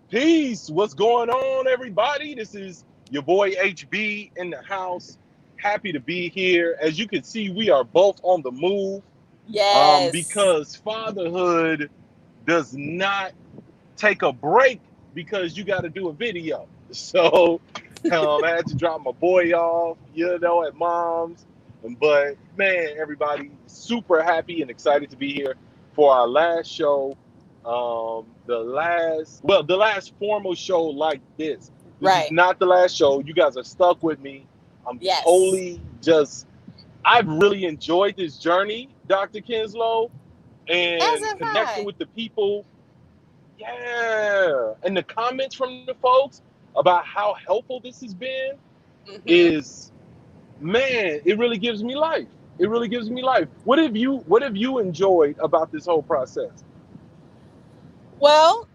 Peace. What's going on, everybody? This is your boy HB in the house. Happy to be here. As you can see, we are both on the move Yes. because fatherhood does not take a break because you got to do a video. So I had to drop my boy off, at mom's. But man, everybody, super happy and excited to be here for our last show. The last formal show like this. This is Right. not the last show. You guys are stuck with me. I'm Yes. totally just, I've really enjoyed this journey, Dr. Kenzslowe, As and have connecting I. with the people. Yeah. And the comments from the folks about how helpful this has been hmm is, man, it really gives me life. It really gives me life. What have you enjoyed about this whole process? Well,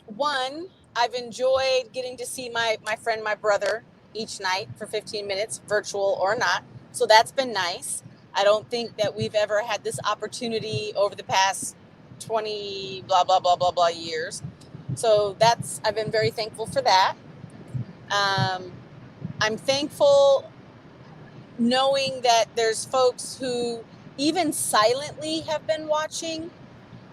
one, I've enjoyed getting to see my friend, my brother, each night for 15 minutes, virtual or not. So that's been nice. I don't think that we've ever had this opportunity over the past 20 blah blah blah blah blah years. So I've been very thankful for that. Um, I'm thankful knowing that there's folks who even silently have been watching.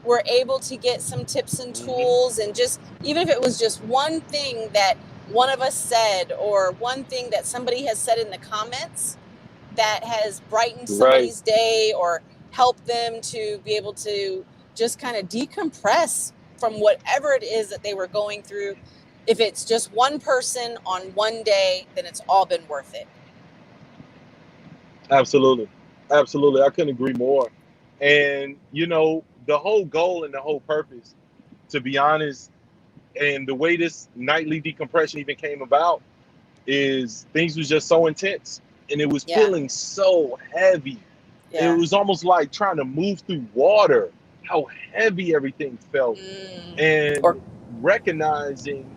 We're able to get some tips and Hmm. tools, and just even if it was just one thing that one of us said or one thing that somebody has said in the comments that has brightened Right. somebody's day or helped them to be able to just kind of decompress from whatever it is that they were going through. If it's just one person on one day, then it's all been worth it. Absolutely. Absolutely. I couldn't agree more. And, the whole goal and the whole purpose, to be honest, and the way this nightly decompression even came about is things was just so intense and it was Yeah. feeling so heavy. It Yeah. was almost like trying to move through water, how heavy everything felt. Mm. Or And recognizing,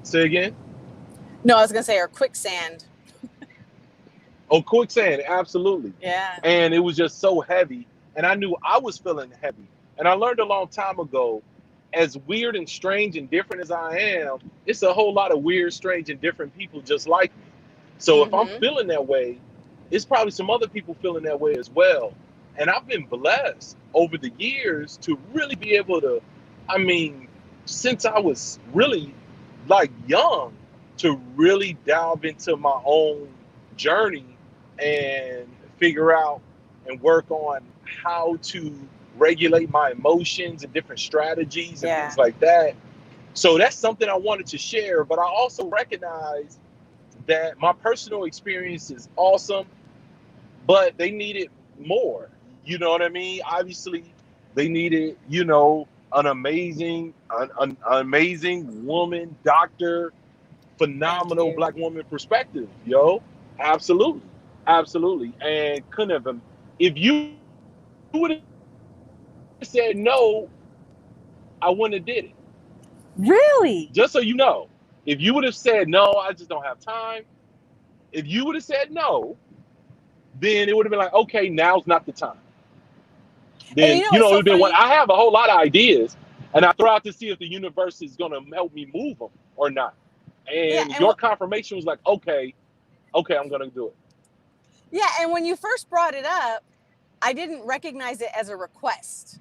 say again, no, I was gonna say, or quicksand. oh, quicksand, absolutely. Yeah. And it was just so heavy. And I knew I was feeling heavy. And I learned a long time ago, as weird and strange and different as I am, it's a whole lot of weird, strange, and different people just like me. So if I'm Mm-hmm. feeling that way, it's probably some other people feeling that way as well. And I've been blessed over the years to really be able to, I mean, since I was really like young, to really delve into my own journey and figure out and work on how to regulate my emotions and different strategies and Yeah. things like that. So that's something I wanted to share, but I also recognize that my personal experience is awesome, but they needed more. You know what I mean? Obviously, they needed, an amazing woman, doctor, Thank phenomenal you. black woman perspective, yo. Absolutely. Absolutely. And couldn't have, if you would have said no, I wouldn't have did it. Just so Really? you know, if you would have said no, I just don't have time. If you would have said no, then it would have been like, okay, now's not the time. And Then, it it's would so have been what funny. I have a whole lot of ideas and I throw out to see if the universe is going to help me move them or not. Yeah, And and your confirmation was like, okay, okay, I'm going to do it. when you first brought it up, I didn't recognize it as a request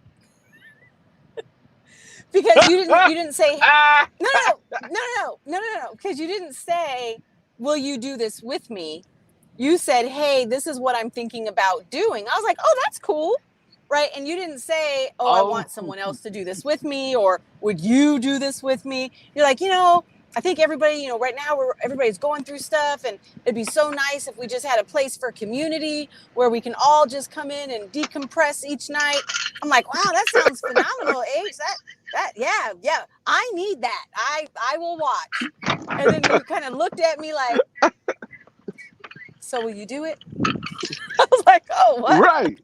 because you didn't say no no no no no no no no because you didn't say, will you do this with me? You said, hey, this is what I'm thinking about doing. I was like, oh, that's cool. Right. And you didn't say, oh, I Oh, want someone else to do this with me, or would you do this with me? You're like, I think everybody, right now everybody's going through stuff, and it'd be so nice if we just had a place for community where we can all just come in and decompress each night. I'm like, wow, that sounds phenomenal, H. Yeah, I need that. I will watch. And then you kind of looked at me like, so will you do it? I was like, oh, what? right.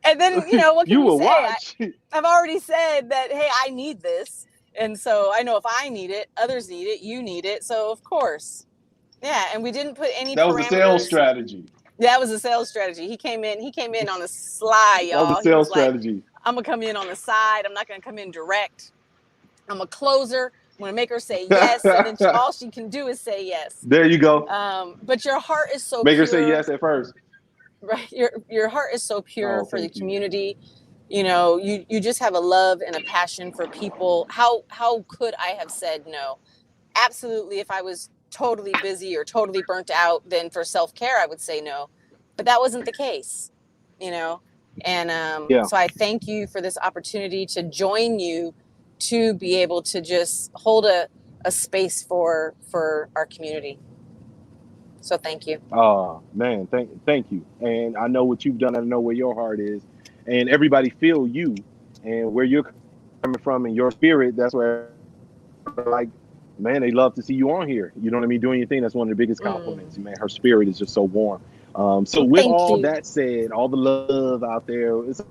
And then, what can You you will say? watch. I've already said that, hey, I need this. And so I know if I need it, others need it, you need it. So, of course. Yeah. And we didn't put any That was a sales parameters. strategy. That was a sales strategy. He came in on the sly, That was a y'all. He was sales like, strategy. I'm going to come in on the side. I'm not going to come in direct. I'm a closer. I'm going to make her say yes. So then all she can do is say yes. There you go. But your heart is so Make her pure. say yes at first. Right. Your heart is so pure Oh, for the thank you. community. You know, you just have a love and a passion for people. How could I have said no? Absolutely. If I was totally busy or totally burnt out, then for self-care, I would say no. But that wasn't the case, you know? And Yeah. so I thank you for this opportunity to join you, to be able to just hold a space for our community. So thank you. Man, thank you. And I know what you've done. I know where your heart is, and everybody feel you and where you're coming from and your spirit. That's where, like, man, they love to see you on here. You know what I mean? Doing your thing. That's one of the biggest compliments. Man, her spirit is just so warm. So with Thank all you. that said, all the love out there, it's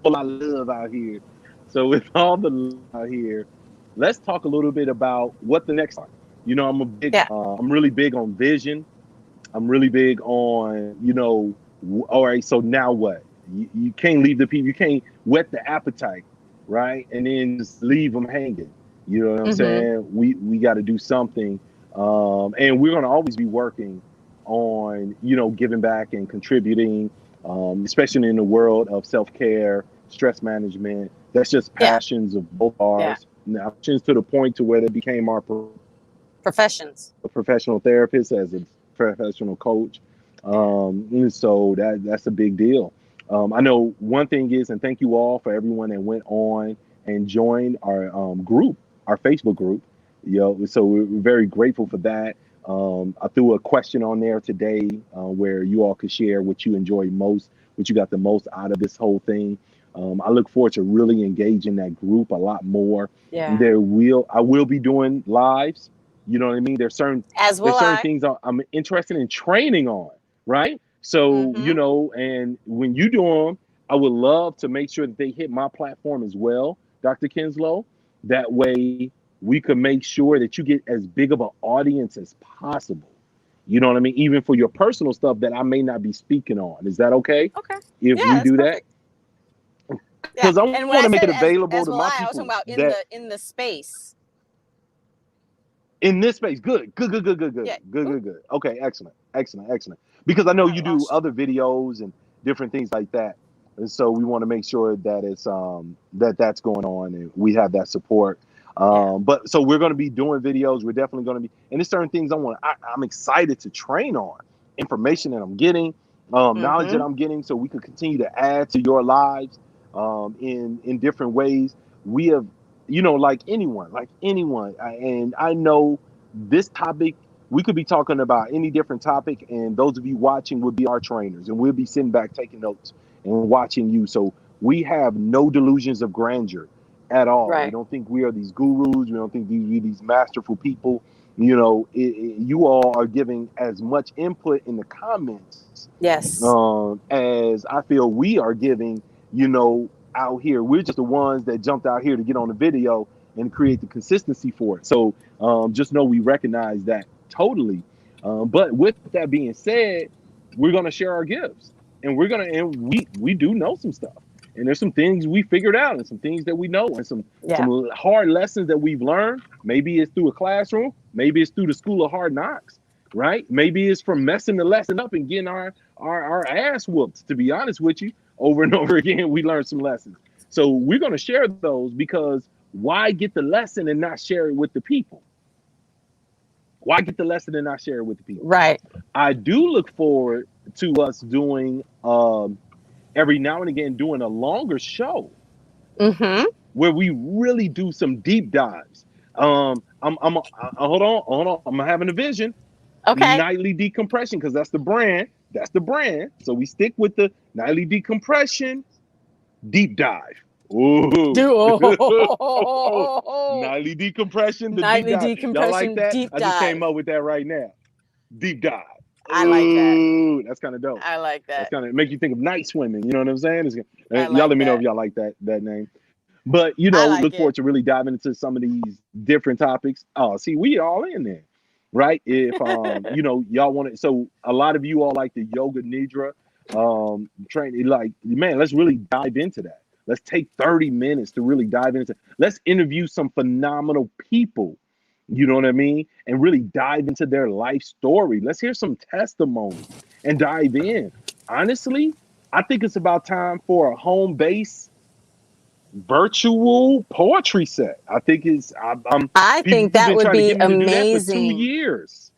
a lot of love out here. So with all the love out here, let's talk a little bit about what the next are. You know, I'm really big on vision. I'm really big on, all right, so now what? You can't leave the people, you can't whet the appetite, right? And then just leave them hanging. You know what I'm saying? We got to do something. And we're going to always be working on, giving back and contributing, especially in the world of self-care, stress management. That's just passions of both ours. Now, passions to the point to where they became our professions. A professional therapist, as a professional coach. So that's a big deal. I know one thing is, and thank you all for everyone that went on and joined our group, our Facebook group. So we're very grateful for that. I threw a question on there today where you all could share what you enjoyed most, what you got the most out of this whole thing. I look forward to really engaging that group a lot more. Yeah. I will be doing lives. You know what I mean? There's certain things I'm interested in training on, right? So, and when you do them, I would love to make sure that they hit my platform as well, Dr. Kenzslowe. That way we could make sure that you get as big of an audience as possible. You know what I mean? Even for your personal stuff that I may not be speaking on. Is that okay? Okay. If we do perfect. that? Because I want to make it available to my people. I was talking about in the space. In this space, good. Yeah. Good. Okay, excellent. Because I know you do other videos and different things like that, and so we want to make sure that it's that's going on and we have that support. But so we're going to be doing videos. We're definitely going to be, and there's certain things I'm excited to train on, information that I'm getting, knowledge that I'm getting, so we can continue to add to your lives in different ways. We have. Like anyone, and I know this topic, we could be talking about any different topic, and those of you watching would be our trainers, and we'll be sitting back taking notes and watching you. So we have no delusions of grandeur at all. Right. We don't think we are these gurus. We don't think we're these masterful people. You all are giving as much input in the comments, as I feel we are giving, out here. We're just the ones that jumped out here to get on the video and create the consistency for it. So just know we recognize that totally. But with that being said, we're going to share our gifts, and we do know some stuff, and there's some things we figured out and some things that we know and some hard lessons that we've learned. Maybe it's through a classroom, maybe it's through the school of hard knocks, right? Maybe it's from messing the lesson up and getting our ass whooped. To be honest with you, over and over again, we learned some lessons. So we're going to share those, because why get the lesson and not share it with the people? Why get the lesson and not share it with the people? Right. I do look forward to us doing every now and again doing a longer show where we really do some deep dives. Hold on. I'm having a vision. Okay. Nightly Decompression, because that's the brand. So we stick with the Nightly Decompression deep dive. Ooh. Nightly Decompression, Nightly deep dive. Decompression, Y'all like that? deep I just dive. came up with that right now. Deep dive. I like that. That's kind of dope. I like that. That's kind of make you think of night swimming. You know what I'm saying? Y'all let me know if y'all like that name. But look forward to really diving into some of these different topics. Oh, see, we all in there, right? If y'all want it. So a lot of you all like the yoga nidra training. Like, man, let's really dive into that. Let's take 30 minutes to really dive into. Let's interview some phenomenal people. You know what I mean? And really dive into their life story. Let's hear some testimony and dive in. Honestly, I think it's about time for a home base virtual poetry set. I think I think people that been would trying to be get me to do that for 2 amazing. years.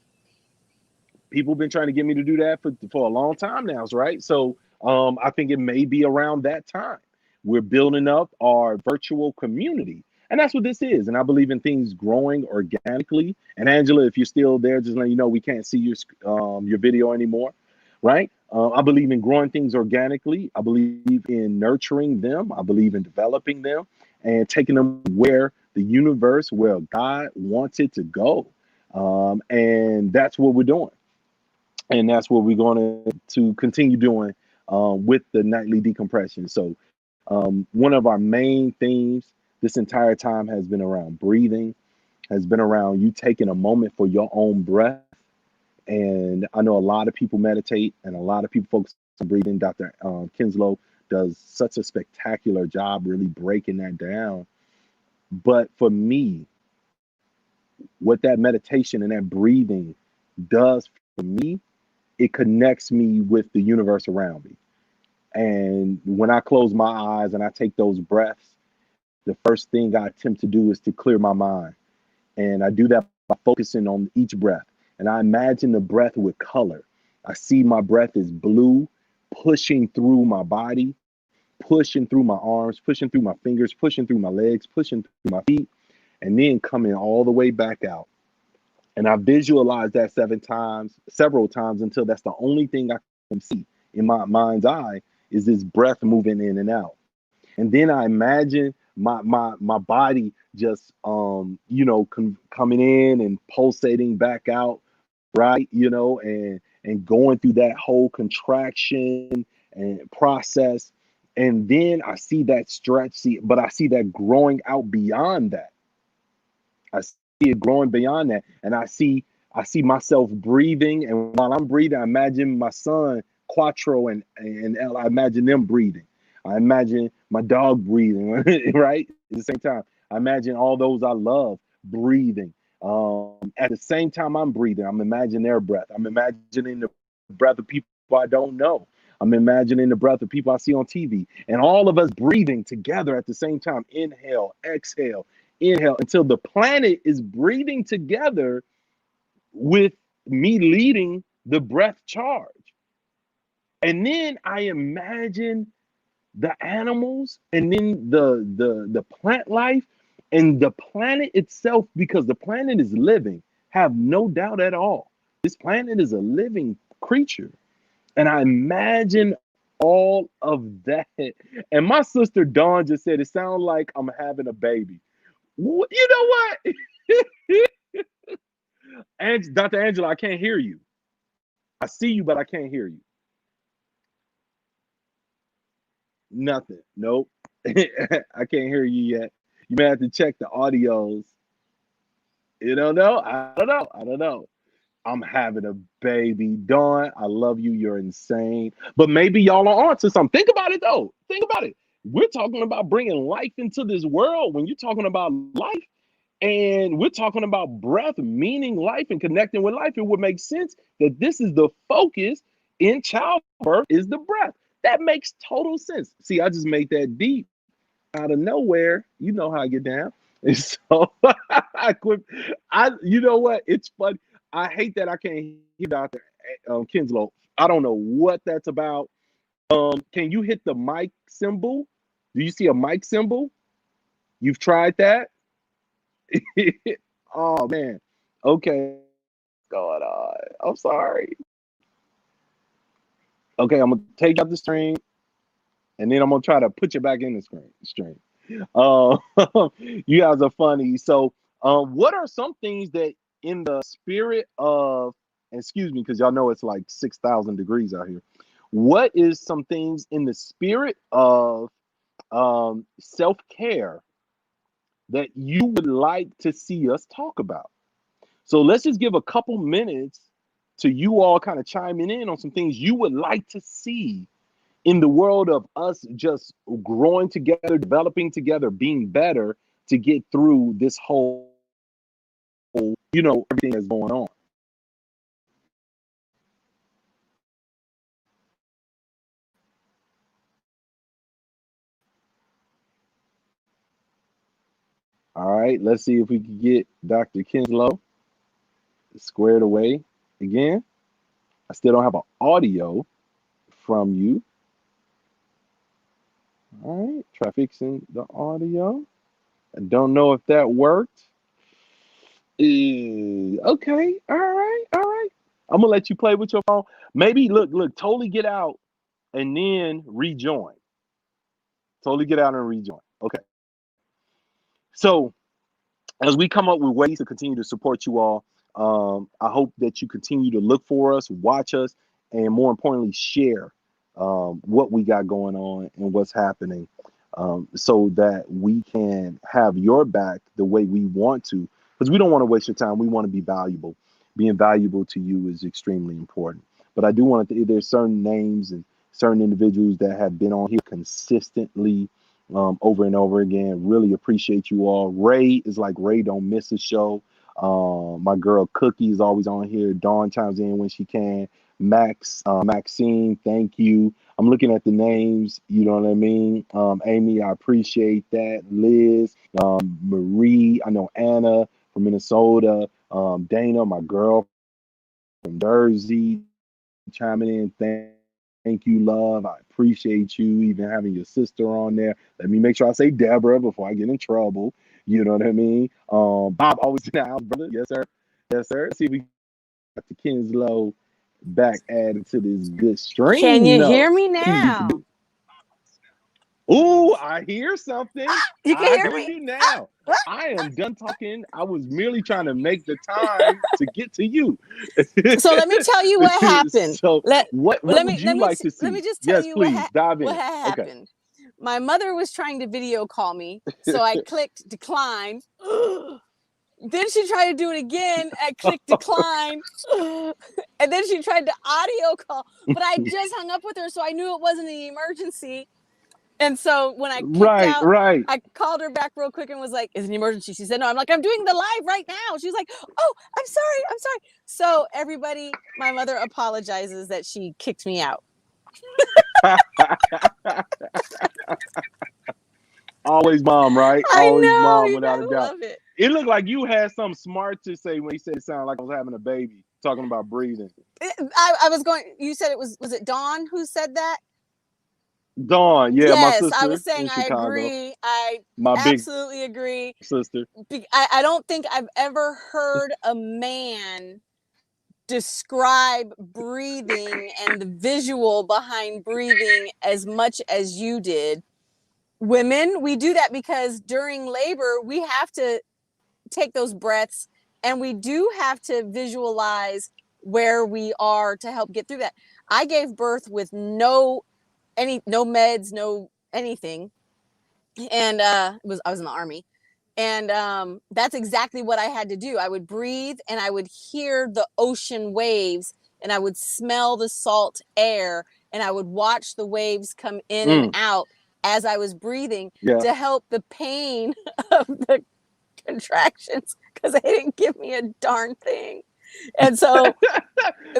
People have been trying to get me to do that for a long time now, right? So I think it may be around that time. We're building up our virtual community. And that's what this is. And I believe in things growing organically. And Angela, if you're still there, just let you know we can't see your video anymore, right? I believe in growing things organically. I believe in nurturing them. I believe in developing them and taking them where the universe, where God wants it to go. And that's what we're doing. And that's what we're going to continue doing with the nightly decompression. So one of our main themes this entire time has been around breathing, has been around you taking a moment for your own breath. And I know a lot of people meditate and a lot of people focus on breathing. Dr. Kenzslowe does such a spectacular job really breaking that down. But for me, what that meditation and that breathing does for me, it connects me with the universe around me. And when I close my eyes and I take those breaths, the first thing I attempt to do is to clear my mind. And I do that by focusing on each breath. And I imagine the breath with color. I see my breath is blue, pushing through my body, pushing through my arms, pushing through my fingers, pushing through my legs, pushing through my feet, and then coming all the way back out. And I visualize that several times until that's the only thing I can see in my mind's eye is this breath moving in and out. And then I imagine my body just coming in and pulsating back out, right? And going through that whole contraction and process. And then I see that stretch, but I see that growing out beyond that. I see it growing beyond that. And I see myself breathing. And while I'm breathing, I imagine my son, Quattro and Elle, I imagine them breathing. I imagine my dog breathing, right? At the same time, I imagine all those I love breathing. At the same time I'm breathing, I'm imagining their breath. I'm imagining the breath of people I don't know. I'm imagining the breath of people I see on TV. And all of us breathing together at the same time. Inhale, exhale, inhale, until the planet is breathing together with me leading the breath charge. And then I imagine the animals and then the plant life and the planet itself, because the planet is living, have no doubt at all. This planet is a living creature. And I imagine all of that. And my sister Dawn just said, it sounds like I'm having a baby. You know what? And Dr. Angela, I can't hear you. I see you, but I can't hear you. Nothing. Nope. I can't hear you yet. You may have to check the audios. You don't know? I don't know. I'm having a baby. Dawn, I love you. You're insane. But maybe y'all are onto something. Think about it, though. Think about it. We're talking about bringing life into this world. When you're talking about life and we're talking about breath, meaning life and connecting with life, it would make sense that this is the focus in childbirth is the breath. That makes total sense. See, I just made that deep out of nowhere. You know how I get down. And so I quit. You know what? It's funny. I hate that I can't hear Dr. Kenzslowe. I don't know what that's about. Can you hit the mic symbol? Do you see a mic symbol? You've tried that? Oh man. Okay. Going on. I'm sorry. Okay, I'm gonna take out the string, and then I'm gonna try to put you back in the string. You guys are funny. So, what are some things that, in the spirit of, excuse me, because y'all know it's like 6,000 degrees out here. What is some things in the spirit of self-care that you would like to see us talk about? So let's just give a couple minutes to you all kind of chiming in on some things you would like to see in the world of us just growing together, developing together, being better to get through this whole, everything that's going on. All right, let's see if we can get Dr. Kenzslowe squared away again. I still don't have an audio from you. All right, try fixing the audio. I don't know if that worked. Okay, all right, all right. I'm gonna let you play with your phone. Maybe look, totally get out and then rejoin. Totally get out and rejoin. Okay. So as we come up with ways to continue to support you all, I hope that you continue to look for us, watch us, and more importantly, share what we got going on and what's happening, so that we can have your back the way we want to, because we don't want to waste your time. We want to be valuable. Being valuable to you is extremely important. But I do want to, there's certain names and certain individuals that have been on here consistently, over and over again. Really appreciate you all. Ray is like, Ray don't miss a show. My girl Cookie is always on here. Dawn chimes in when she can. Maxine, thank you. I'm looking at the names, you know what I mean? Amy, I appreciate that. Liz, Marie, I know Anna from Minnesota. Dana, my girl from Jersey, chiming in. Thank you, love. I appreciate you even having your sister on there. Let me make sure I say Deborah before I get in trouble. You know what I mean? Bob always in the house, brother. Yes, sir. Yes, sir. Let's see if we got the Kenzslowe back added to this good Can stream. you No. hear me now? Ooh, I hear something. You can I hear hear me? you now. I am done talking. I was merely trying to make the time to get to you. So let me tell you what happened. So what would you like to see? Let me just tell Yes, you please dive in. what happened. Okay. My mother was trying to video call me, so I clicked decline. Then she tried to do it again. I clicked decline. And then she tried to audio call, but I just hung up with her, so I knew it wasn't an emergency. And so when I kicked out, I called her back real quick and was like, "Is it an emergency?" She said, "No." I'm like, "I'm doing the live right now." She was like, "Oh, I'm sorry. So everybody, my mother apologizes that she kicked me out. Always mom, right? I Always know, mom, you without a gotta doubt. love it. It looked like you had something smart to say when you said it sounded like I was having a baby, talking about breathing. I was going, you said it was it Dawn who said that? Dawn, yeah, my Yes, sister I was saying in I Chicago. agree. I My big absolutely agree. sister. I don't think I've ever heard a man describe breathing and the visual behind breathing as much as you did. Women, we do that because during labor, we have to take those breaths and we do have to visualize where we are to help get through that. I gave birth with no meds, no anything. And I was in the Army. And that's exactly what I had to do. I would breathe and I would hear the ocean waves and I would smell the salt air and I would watch the waves come in and out as I was breathing to help the pain of the contractions, because they didn't give me a darn thing. And so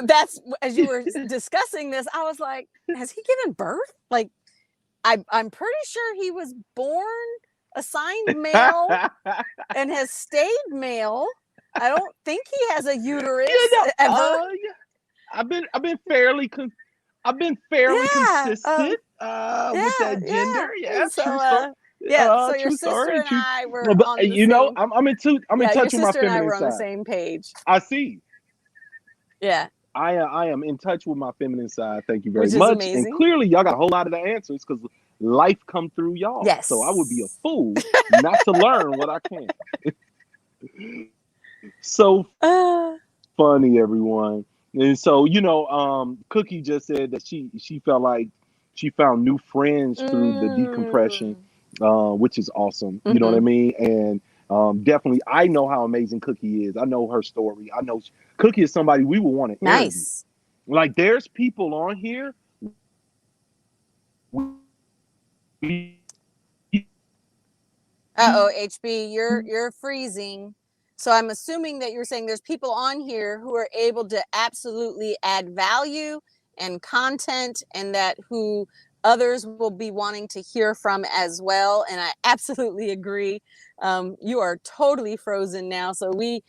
that's, as you were discussing this, I was like, has he given birth? Like, I'm pretty sure he was born assigned male and has stayed male. I don't think he has a uterus ever. I've been fairly consistent with that gender. Yeah, so, true story. so your True sister story. and I were But on the you know, same. I'm in touch with my sister and I feminine were on the side. same page. I see. Yeah. I am in touch with my feminine side. Thank you very Which is much. amazing. And clearly, y'all got a whole lot of the answers because life come through y'all. Yes. So I would be a fool not to learn what I can. So funny, everyone. And so, Cookie just said that she felt like she found new friends through the decompression, which is awesome. You know what I mean? And definitely, I know how amazing Cookie is. I know her story. I know Cookie is somebody we would want to interview. Like, there's people on here we Uh-oh, HB, you're freezing. So I'm assuming that you're saying there's people on here who are able to absolutely add value and content, and that who others will be wanting to hear from as well. And I absolutely agree. You are totally frozen now. So we're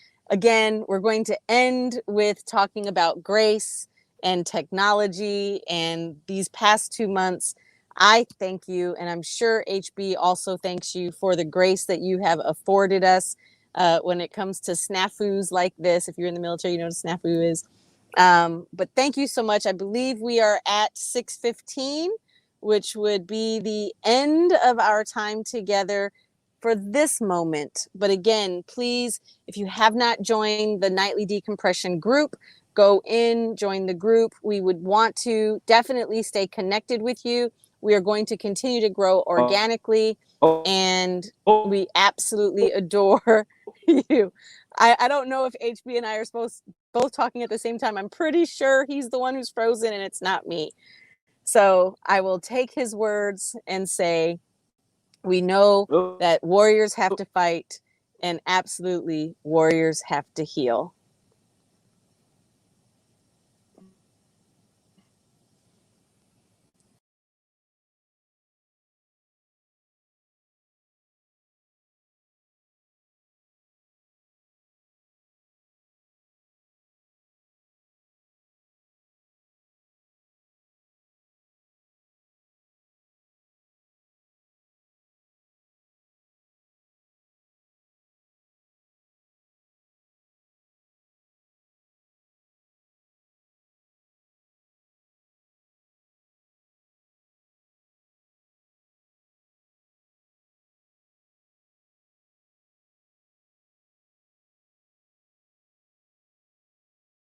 going to end with talking about grace and technology and these past 2 months. I thank you, and I'm sure HB also thanks you for the grace that you have afforded us when it comes to snafus like this. If you're in the military, you know what a snafu is. But thank you so much. I believe we are at 6:15, which would be the end of our time together for this moment. But again, please, if you have not joined the nightly decompression group, go in, join the group. We would want to definitely stay connected with you. We are going to continue to grow organically, and we absolutely adore you. I don't know if HB and I are both talking at the same time. I'm pretty sure he's the one who's frozen and it's not me. So I will take his words and say, we know that warriors have to fight, and absolutely warriors have to heal.